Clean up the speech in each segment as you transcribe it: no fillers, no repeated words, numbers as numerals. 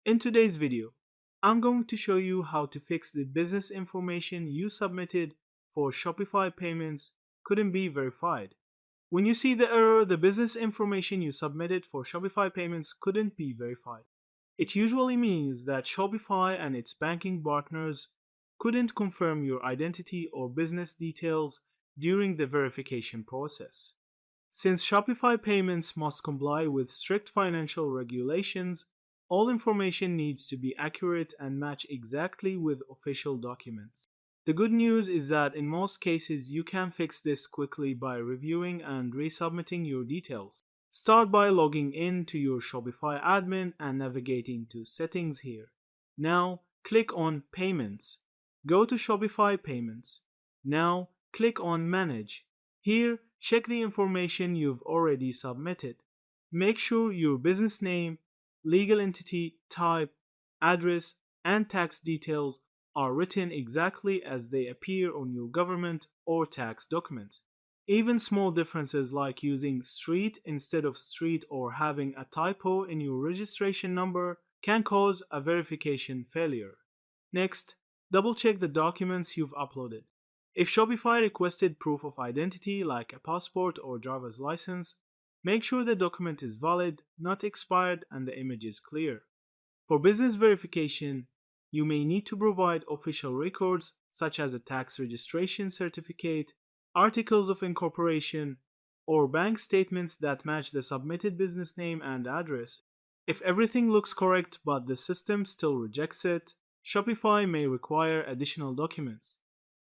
In today's video, I'm going to show you how to fix the business information you submitted for Shopify Payments couldn't be verified. When you see the error, the business information you submitted for Shopify Payments couldn't be verified, it usually means that Shopify and its banking partners couldn't confirm your identity or business details during the verification process. Since Shopify Payments must comply with strict financial regulations, all information needs to be accurate and match exactly with official documents. The good news is that in most cases you can fix this quickly by reviewing and resubmitting your details. Start by logging in to your Shopify admin and navigating to Settings here. Now click on Payments. Go to Shopify Payments. Now click on Manage. Here, check the information you've already submitted. Make sure your business name, legal entity type, address, and tax details are written exactly as they appear on your government or tax documents. Even small differences like using street instead of street or having a typo in your registration number can cause a verification failure. Next, double-check the documents you've uploaded. If Shopify requested proof of identity like a passport or driver's license, make sure the document is valid, not expired, and the image is clear. For business verification, you may need to provide official records such as a tax registration certificate, articles of incorporation, or bank statements that match the submitted business name and address. If everything looks correct but the system still rejects it, Shopify may require additional documents.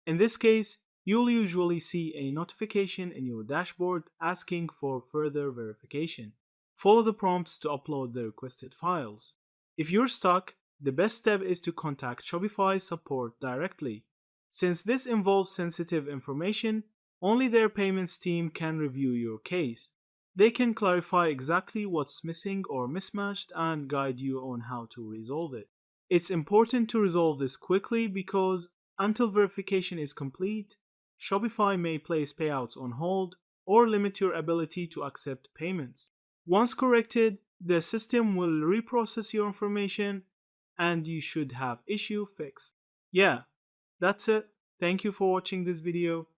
In this case, you'll usually see a notification in your dashboard asking for further verification. Follow the prompts to upload the requested files. If you're stuck, the best step is to contact Shopify support directly. Since this involves sensitive information, only their payments team can review your case. They can clarify exactly what's missing or mismatched and guide you on how to resolve it. It's important to resolve this quickly because until verification is complete, Shopify may place payouts on hold or limit your ability to accept payments. Once corrected, the system will reprocess your information and you should have issue fixed. Yeah, that's it. Thank you for watching this video.